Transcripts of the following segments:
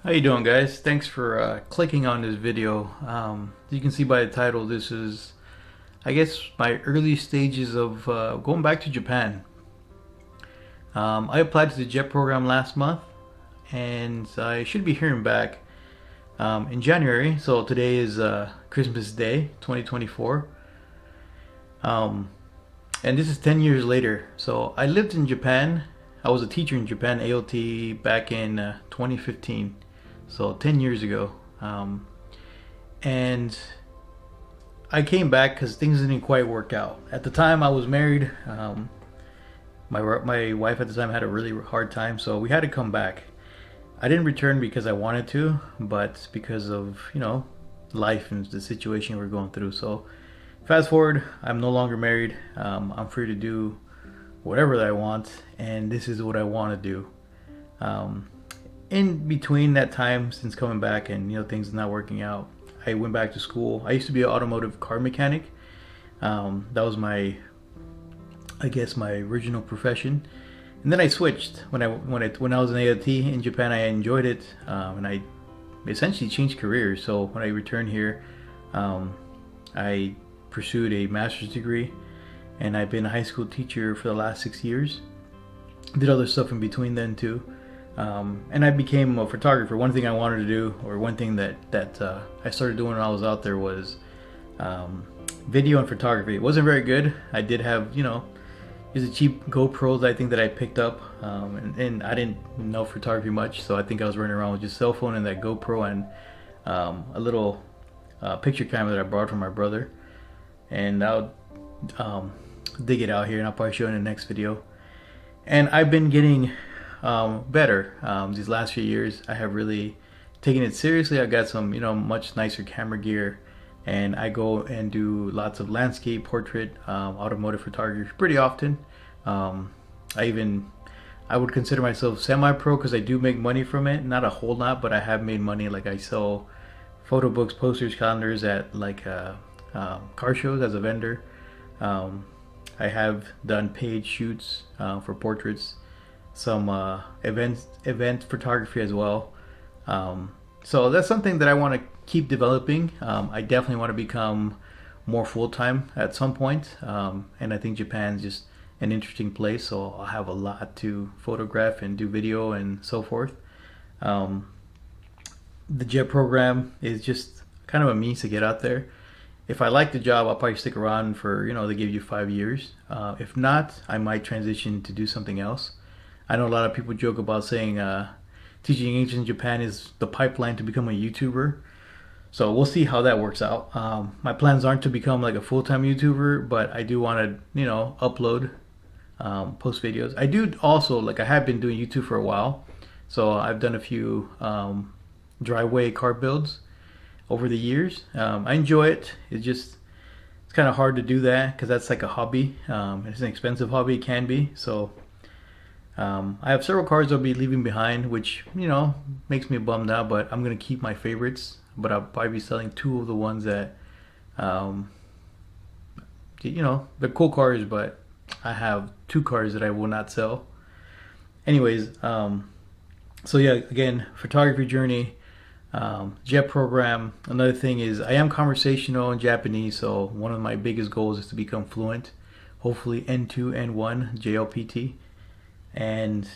How you doing, guys? Thanks for clicking on this video. As you can see by the title, this is, I guess, my early stages of going back to Japan. I applied to the JET program last month, and I should be hearing back in January. So today is Christmas Day, 2024. Um, and this is 10 years later. So I lived in Japan. I was a teacher in Japan, AOT, back in 2015. So 10 years ago. And I came back because things didn't quite work out. At the time, I was married. My wife at the time had a really hard time, so we had to come back. I didn't return because I wanted to, but because of, life and the situation we're going through. So fast forward, I'm no longer married. I'm free to do whatever that I want, and this is what I want to do. In between that time, since coming back and things not working out, I went back to school. I used to be an automotive car mechanic. That was I guess, my original profession. And then I switched when I was in AOT in Japan. I enjoyed it, and I essentially changed careers. So when I returned here, I pursued a master's degree, and I've been a high school teacher for the last 6 years. Did other stuff in between then too. And I became a photographer. One thing I wanted to do, or one thing that I started doing when I was out there, was video and photography. It wasn't very good. I did have, just a cheap GoPros, I think, that I picked up, and I didn't know photography much, so I think I was running around with just cell phone and that GoPro and a little picture camera that I borrowed from my brother. And I'll dig it out here, and I'll probably show it in the next video. And I've been getting better these last few years. I have really taken it seriously. I got some much nicer camera gear, and I go and do lots of landscape, portrait, automotive photography pretty often. I would consider myself semi-pro because I do make money from it. Not a whole lot, but I have made money. Like, I sell photo books, posters, calendars at car shows as a vendor. I have done paid shoots for portraits, some event photography as well. So that's something that I want to keep developing. I definitely want to become more full-time at some point. And I think Japan's just an interesting place, so I'll have a lot to photograph and do video and so forth. The JET program is just kind of a means to get out there. If I like the job, I'll probably stick around for, they give you 5 years. If not, I might transition to do something else. I know a lot of people joke about saying teaching English in Japan is the pipeline to become a YouTuber. So we'll see how that works out. My plans aren't to become like a full-time YouTuber, but I do want to, upload, post videos. I do also, I have been doing YouTube for a while. So I've done a few driveway car builds over the years. I enjoy it. It's kind of hard to do that because that's like a hobby. It's an expensive hobby, it can be. So I have several cars I'll be leaving behind, which makes me bummed out, but I'm gonna keep my favorites. But I'll probably be selling two of the ones that they're cool cars, but I have two cars that I will not sell. Anyways, so yeah, again, photography journey, JET program. Another thing is I am conversational in Japanese, so one of my biggest goals is to become fluent, hopefully N2, N1, JLPT. And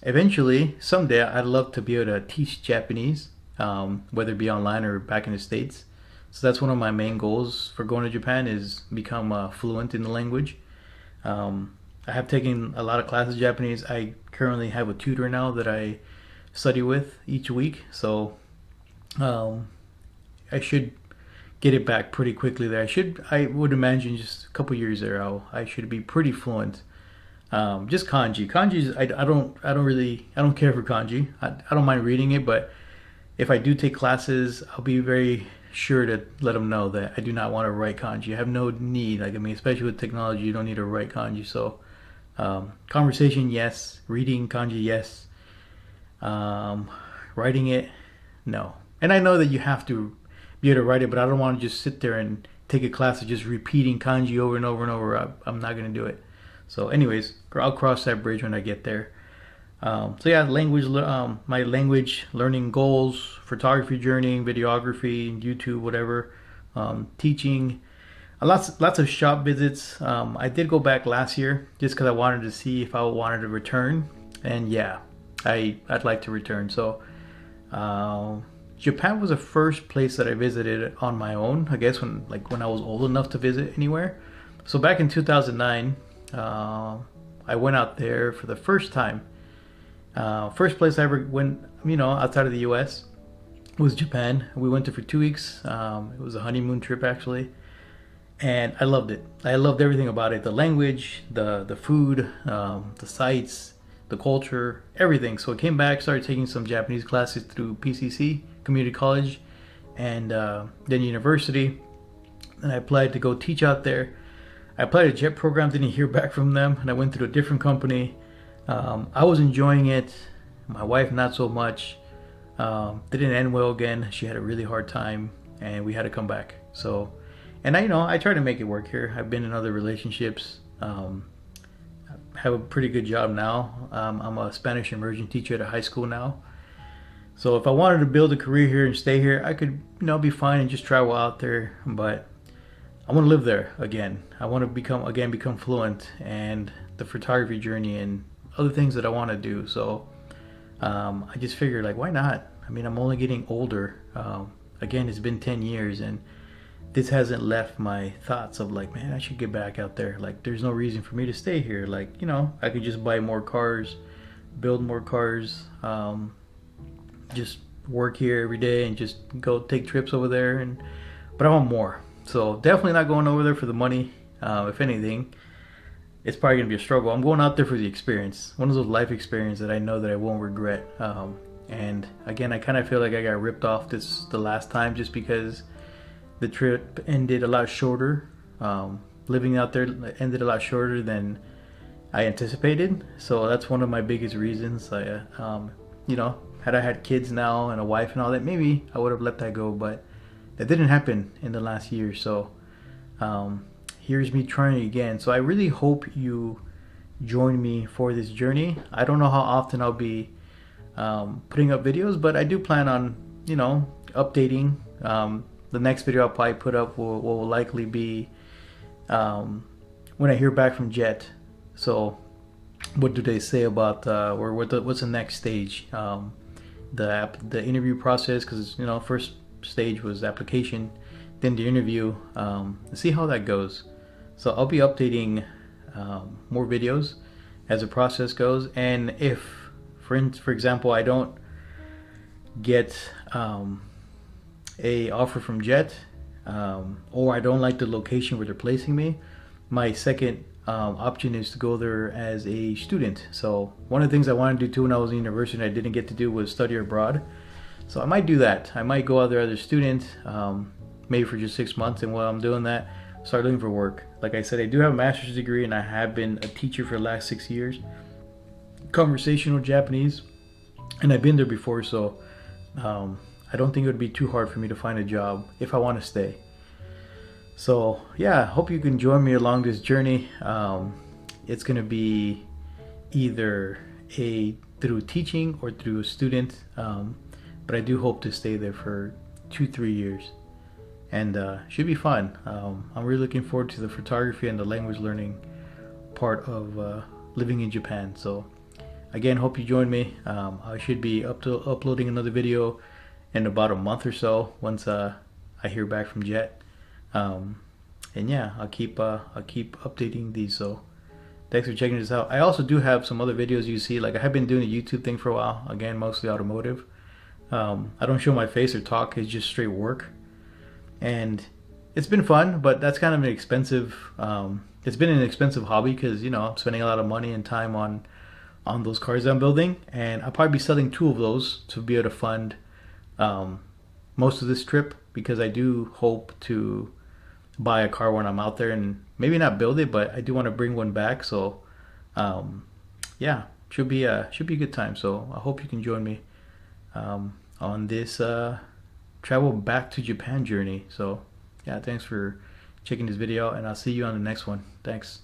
eventually, someday, I'd love to be able to teach Japanese, whether it be online or back in the States. So that's one of my main goals for going to Japan, is become fluent in the language. I have taken a lot of classes in Japanese. I currently have a tutor now that I study with each week. So I should get it back pretty quickly there. I would imagine just a couple years there, I should be pretty fluent. Just kanji. Kanji, I don't care for kanji. I don't mind reading it, but if I do take classes, I'll be very sure to let them know that I do not want to write kanji. I have no need. Especially with technology, you don't need to write kanji. So, conversation, yes. Reading kanji, yes. Writing it, no. And I know that you have to be able to write it, but I don't want to just sit there and take a class of just repeating kanji over and over and over. I'm not going to do it. So anyways, I'll cross that bridge when I get there. So yeah, my language learning goals: photography journey, videography, YouTube, whatever, teaching, lots of shop visits. I did go back last year just because I wanted to see if I wanted to return, and yeah, I'd like to return. So uh, Japan was the first place that I visited on my own. I guess when I was old enough to visit anywhere. So back in 2009, I went out there for the first time. First place I ever went, outside of the U.S. was Japan. We went there for 2 weeks. It was a honeymoon trip actually, and I loved it. I loved everything about it: the language, the food, the sights, the culture, everything. So I came back, started taking some Japanese classes through PCC, community college, and then university. And I applied to go teach out there. I applied to JET program, didn't hear back from them, and I went through a different company. I was enjoying it. My wife, not so much. Didn't end well again. She had a really hard time, and we had to come back. So, and I try to make it work here. I've been in other relationships. Have a pretty good job now. I'm a Spanish immersion teacher at a high school now. So if I wanted to build a career here and stay here, I could, be fine and just travel out there. But I want to live there again. I want to become fluent, and the photography journey and other things that I want to do. So I just figured, like, why not? I mean, I'm only getting older. Again, it's been 10 years, and this hasn't left my thoughts of, like, man, I should get back out there. Like, there's no reason for me to stay here. Like, I could just buy more cars, build more cars, just work here every day and just go take trips over there. But I want more. So definitely not going over there for the money. If anything, it's probably gonna be a struggle. I'm going out there for the experience, one of those life experiences that I know that I won't regret. And again, I kind of feel like I got ripped off the last time just because the trip ended a lot shorter. Living out there ended a lot shorter than I anticipated. So that's one of my biggest reasons. Had I had kids now and a wife and all that, maybe I would have let that go, but that didn't happen in the last year. So here's me trying again. So I really hope you join me for this journey. I don't know how often I'll be putting up videos, but I do plan on, updating. The next video I'll probably put up will likely be when I hear back from JET. So what do they say about or what's the next stage? The interview process, because first stage was application, then the interview. See how that goes. So I'll be updating more videos as the process goes, and if, for example, I don't get a offer from JET, or I don't like the location where they're placing me, my second option is to go there as a student. So one of the things I wanted to do too when I was in university and I didn't get to do was study abroad. So I might do that. I might go out there as a student, maybe for just 6 months, and while I'm doing that, start looking for work. Like I said, I do have a master's degree and I have been a teacher for the last 6 years, conversational Japanese, and I've been there before. So I don't think it would be too hard for me to find a job if I want to stay. So yeah, hope you can join me along this journey. It's gonna be either through teaching or through a student, but I do hope to stay there for 2-3 years, and should be fun. I'm really looking forward to the photography and the language learning part of living in Japan. So again, hope you join me. I should be uploading another video in about a month or so once I hear back from JET. And yeah, I'll keep updating these. So thanks for checking this out. I also do have some other videos you see. Like, I have been doing a YouTube thing for a while. Again, mostly automotive. I don't show my face or talk. It's just straight work, and it's been fun. But that's kind of an expensive. It's been an expensive hobby because I'm spending a lot of money and time on those cars I'm building, and I'll probably be selling 2 of those to be able to fund most of this trip, because I do hope to buy a car when I'm out there, and maybe not build it, but I do want to bring one back. So yeah, should be a good time. So I hope you can join me on this travel back to Japan journey. So yeah, thanks for checking this video, and I'll see you on the next one. Thanks.